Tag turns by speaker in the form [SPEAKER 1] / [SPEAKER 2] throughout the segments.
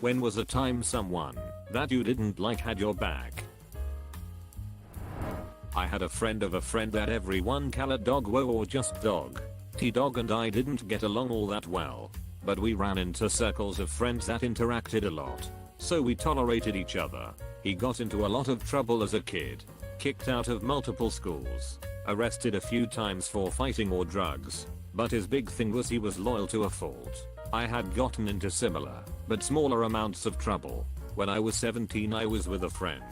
[SPEAKER 1] When was a time someone that you didn't like had your back? I had a friend of a friend that everyone called dog whoa or just dog. T-Dog and I didn't get along all that well, but we ran into circles of friends that interacted a lot, so we tolerated each other. He got into a lot of trouble as a kid, kicked out of multiple schools, arrested a few times for fighting or drugs, but his big thing was he was loyal to a fault. I had gotten into similar, but smaller amounts of trouble. When I was 17 I was with a friend,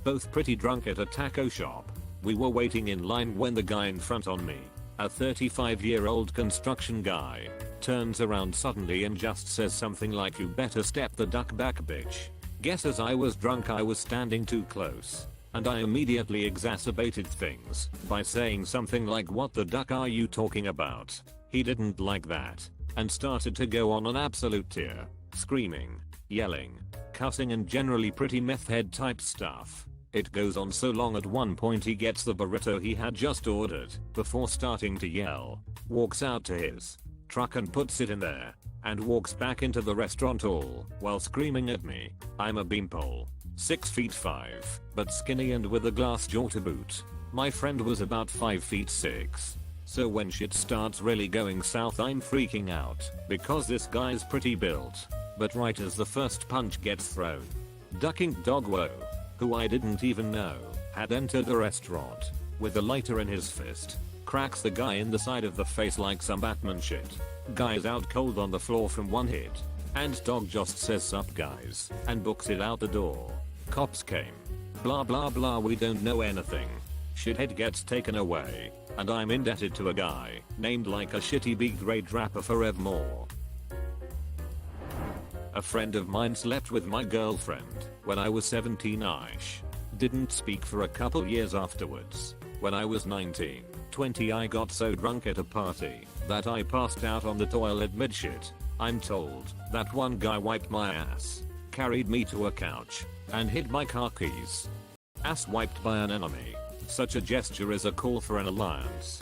[SPEAKER 1] both pretty drunk at a taco shop. We were waiting in line when the guy in front on me, a 35-year-old construction guy, turns around suddenly and just says something like "You better step the duck back, bitch." Guess as I was drunk I was standing too close, and I immediately exacerbated things by saying something like "What the duck are you talking about?" He didn't like that and started to go on an absolute tear, screaming, yelling, cussing and generally pretty meth head type stuff. It goes on so long at one point he gets the burrito he had just ordered before starting to yell, walks out to his truck and puts it in there, and walks back into the restaurant all while screaming at me. I'm a beanpole, 6'5", but skinny and with a glass jaw to boot. My friend was about 5'6". So when shit starts really going south I'm freaking out because this guy's pretty built, but right as the first punch gets thrown, ducking dog whoa, who I didn't even know, had entered the restaurant with a lighter in his fist, cracks the guy in the side of the face like some Batman shit. Guy's out cold on the floor from one hit, and dog just says "Sup guys" and books it out the door. Cops came. Blah blah blah, we don't know anything. Shithead gets taken away, and I'm indebted to a guy named like a shitty B-grade rapper forevermore. A friend of mine slept with my girlfriend when I was 17ish. Didn't speak for a couple years afterwards. When I was 19, 20 I got so drunk at a party that I passed out on the toilet mid-shit. I'm told that one guy wiped my ass, carried me to a couch, and hid my car keys. Ass wiped by an enemy. Such a gesture is a call for an alliance.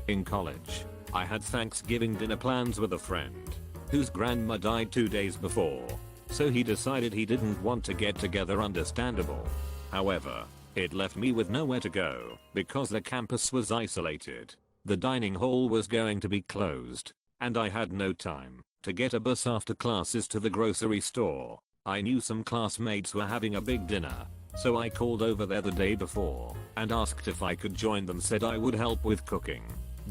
[SPEAKER 1] In college, I had Thanksgiving dinner plans with a friend whose grandma died 2 days before, so he decided he didn't want to get together, understandable. However, it left me with nowhere to go because the campus was isolated. The dining hall was going to be closed, and I had no time to get a bus after classes to the grocery store. I knew some classmates were having a big dinner, so I called over there the day before and asked if I could join them, said I would help with cooking,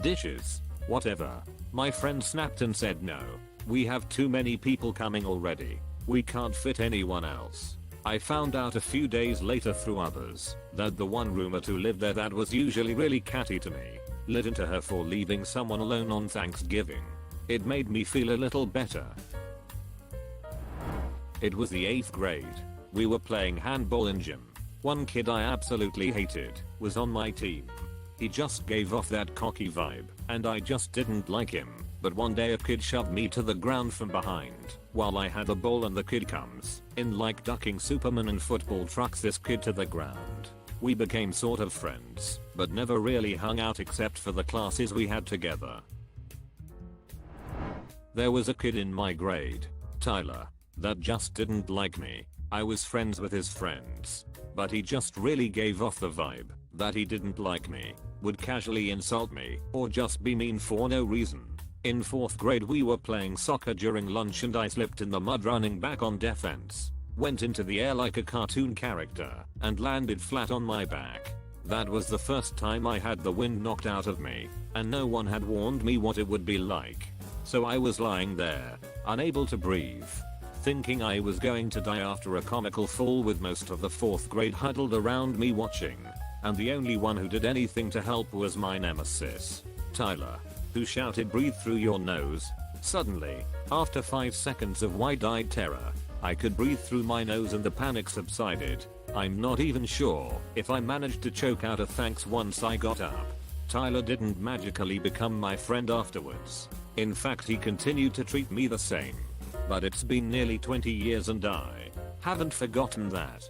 [SPEAKER 1] dishes, whatever. My friend snapped and said no. We have too many people coming already. We can't fit anyone else. I found out a few days later through others that the one roommate who lived there that was usually really catty to me lit into her for leaving someone alone on Thanksgiving. It made me feel a little better. It was the 8th grade. We were playing handball in gym. One kid I absolutely hated was on my team. He just gave off that cocky vibe, and I just didn't like him. But one day a kid shoved me to the ground from behind while I had the ball, and the kid comes in like ducking Superman and football trucks this kid to the ground. We became sort of friends, but never really hung out except for the classes we had together. There was a kid in my grade, Tyler, that just didn't like me. I was friends with his friends, but he just really gave off the vibe that he didn't like me, would casually insult me, or just be mean for no reason. In 4th grade we were playing soccer during lunch and I slipped in the mud running back on defense. Went into the air like a cartoon character and landed flat on my back. That was the first time I had the wind knocked out of me, and no one had warned me what it would be like. So I was lying there, unable to breathe, thinking I was going to die after a comical fall with most of the 4th grade huddled around me watching. And the only one who did anything to help was my nemesis, Tyler, who shouted, "Breathe through your nose." Suddenly, after 5 seconds of wide-eyed terror, I could breathe through my nose and the panic subsided. I'm not even sure if I managed to choke out a thanks once I got up. Tyler didn't magically become my friend afterwards. In fact, he continued to treat me the same. But it's been nearly 20 years and I haven't forgotten that.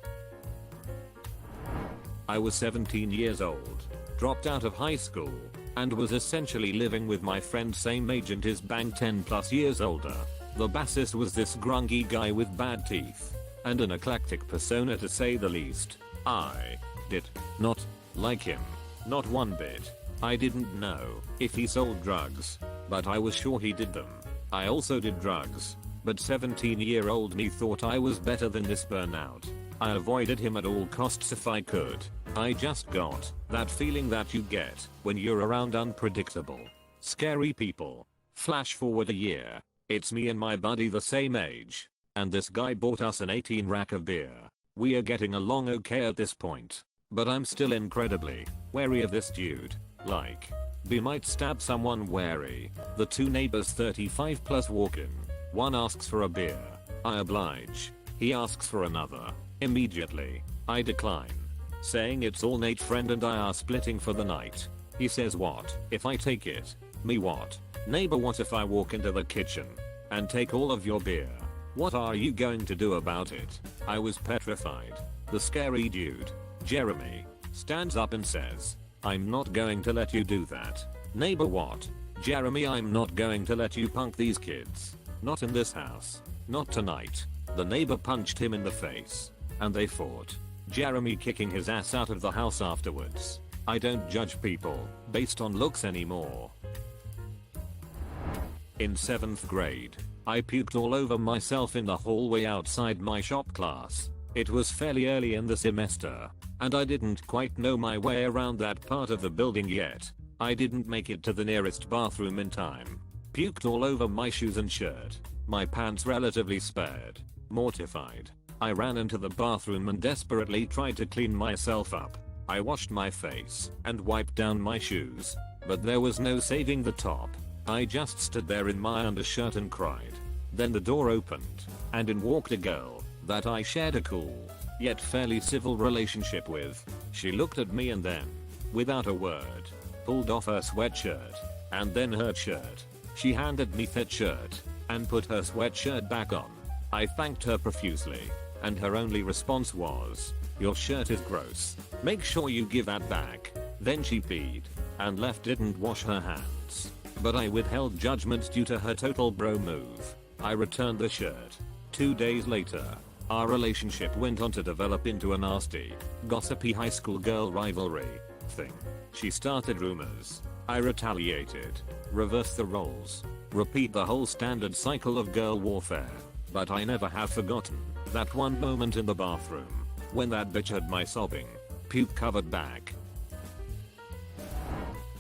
[SPEAKER 1] I was 17 years old, dropped out of high school, and was essentially living with my friend same age and his bang 10 plus years older. The bassist was this grungy guy with bad teeth and an eclectic persona to say the least. I did not like him. Not one bit. I didn't know if he sold drugs, but I was sure he did them. I also did drugs, but 17-year-old me thought I was better than this burnout. I avoided him at all costs if I could. I just got that feeling that you get when you're around unpredictable, scary people. Flash forward a year. It's me and my buddy the same age, and this guy bought us an 18 rack of beer. We are getting along okay at this point, but I'm still incredibly wary of this dude. Like, we might stab someone wary. The two neighbors 35 plus walk in. One asks for a beer. I oblige. He asks for another. Immediately, I decline, saying it's all Nate friend and I are splitting for the night. He says what if I take it? Me what? Neighbor what if I walk into the kitchen and take all of your beer? What are you going to do about it? I was petrified. The scary dude, Jeremy, stands up and says, I'm not going to let you do that. Neighbor what? Jeremy I'm not going to let you punk these kids. Not in this house. Not tonight. The neighbor punched him in the face, and they fought. Jeremy kicking his ass out of the house afterwards. I don't judge people based on looks anymore. In 7th grade, I puked all over myself in the hallway outside my shop class. It was fairly early in the semester, and I didn't quite know my way around that part of the building yet. I didn't make it to the nearest bathroom in time. Puked all over my shoes and shirt. My pants relatively spared. Mortified, I ran into the bathroom and desperately tried to clean myself up. I washed my face and wiped down my shoes, but there was no saving the top. I just stood there in my undershirt and cried. Then the door opened, and in walked a girl that I shared a cool, yet fairly civil relationship with. She looked at me and then, without a word, pulled off her sweatshirt, and then her shirt. She handed me that shirt, and put her sweatshirt back on. I thanked her profusely, and her only response was, your shirt is gross. Make sure you give that back. Then she peed, and left didn't wash her hands. But I withheld judgment due to her total bro move. I returned the shirt. 2 days later, our relationship went on to develop into a nasty, gossipy high school girl rivalry thing. She started rumors. I retaliated. Reverse the roles. Repeat the whole standard cycle of girl warfare. But I never have forgotten that one moment in the bathroom when that bitch had my sobbing, puke covered back.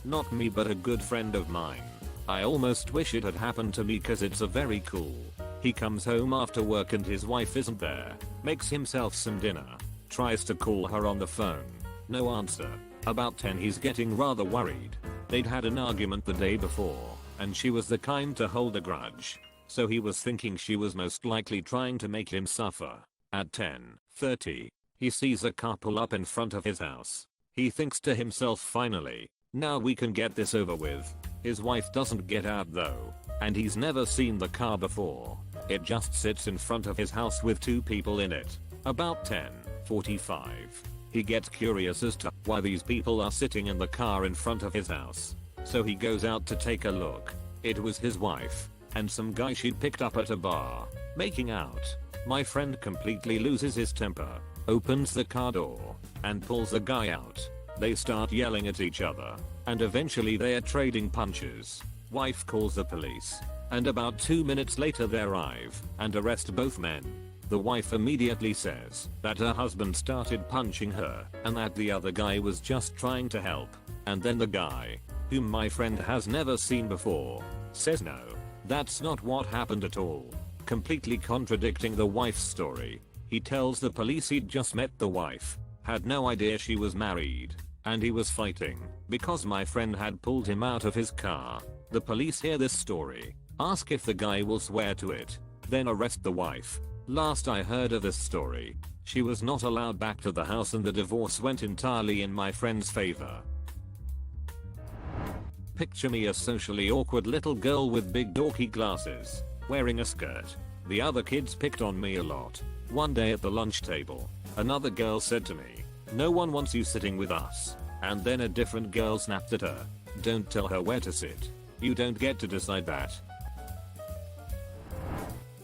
[SPEAKER 1] Not me but a good friend of mine. I almost wish it had happened to me cause it's a very cool. He comes home after work and his wife isn't there. Makes himself some dinner. Tries to call her on the phone. No answer. About 10 he's getting rather worried. They'd had an argument the day before, and she was the kind to hold a grudge. So he was thinking she was most likely trying to make him suffer. At 10:30, he sees a car pull up in front of his house. He thinks to himself finally, now we can get this over with. His wife doesn't get out though, and he's never seen the car before. It just sits in front of his house with 2 people in it. About 10:45, he gets curious as to why these people are sitting in the car in front of his house. So he goes out to take a look. It was his wife and some guy she'd picked up at a bar, making out. My friend completely loses his temper, opens the car door, and pulls the guy out. They start yelling at each other, and eventually they are trading punches. Wife calls the police, and about 2 minutes later they arrive and arrest both men. The wife immediately says that her husband started punching her and that the other guy was just trying to help. And then the guy, whom my friend has never seen before, says no, that's not what happened at all. Completely contradicting the wife's story. He tells the police he'd just met the wife, had no idea she was married, and he was fighting because my friend had pulled him out of his car. The police hear this story, ask if the guy will swear to it, then arrest the wife. Last I heard of this story, she was not allowed back to the house and the divorce went entirely in my friend's favor. Picture me a socially awkward little girl with big dorky glasses, wearing a skirt. The other kids picked on me a lot. One day at the lunch table, another girl said to me, no one wants you sitting with us. And then a different girl snapped at her, don't tell her where to sit. You don't get to decide that.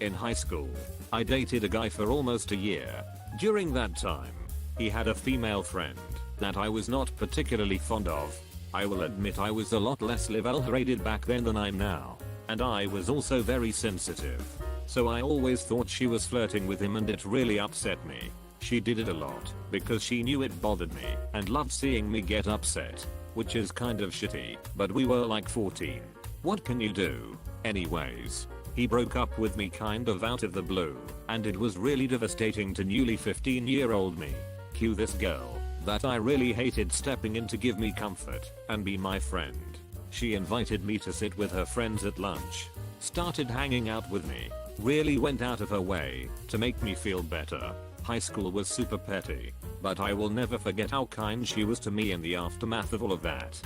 [SPEAKER 1] In high school, I dated a guy for almost a year. During that time, he had a female friend that I was not particularly fond of. I will admit I was a lot less level-headed back then than I'm now, and I was also very sensitive. So I always thought she was flirting with him, and it really upset me. She did it a lot because she knew it bothered me and loved seeing me get upset, which is kind of shitty, but we were like 14. What can you do? Anyways, he broke up with me kind of out of the blue, and it was really devastating to newly 15-year-old me. Cue this girl that I really hated stepping in to give me comfort and be my friend. She invited me to sit with her friends at lunch, started hanging out with me, really went out of her way to make me feel better. High school was super petty, but I will never forget how kind she was to me in the aftermath of all of that.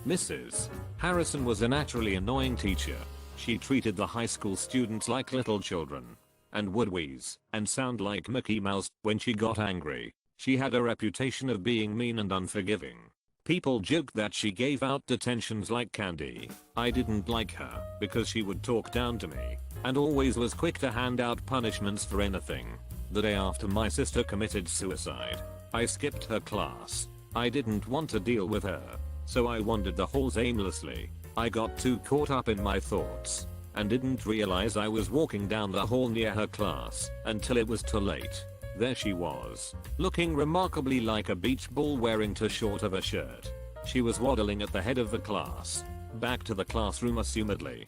[SPEAKER 1] Mrs. Harrison was a naturally annoying teacher. She treated the high school students like little children and would wheeze and sound like Mickey Mouse when she got angry. She had a reputation of being mean and unforgiving. People joked that she gave out detentions like candy. I didn't like her because she would talk down to me and always was quick to hand out punishments for anything. The day after my sister committed suicide, I skipped her class. I didn't want to deal with her, so I wandered the halls aimlessly. I got too caught up in my thoughts and didn't realize I was walking down the hall near her class until it was too late. There she was, looking remarkably like a beach ball wearing too short of a shirt. She was waddling at the head of the class, back to the classroom assumedly.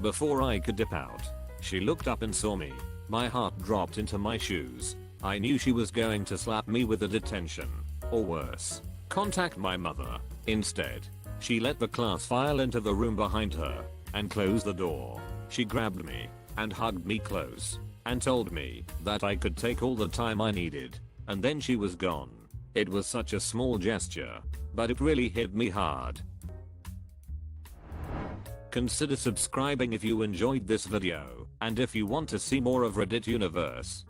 [SPEAKER 1] Before I could dip out, she looked up and saw me. My heart dropped into my shoes. I knew she was going to slap me with a detention, or worse, contact my mother. Instead, she let the class file into the room behind her and closed the door. She grabbed me and hugged me close and told me that I could take all the time I needed, and then she was gone. It was such a small gesture, but it really hit me hard. Consider subscribing if you enjoyed this video, and if you want to see more of Reddit universe,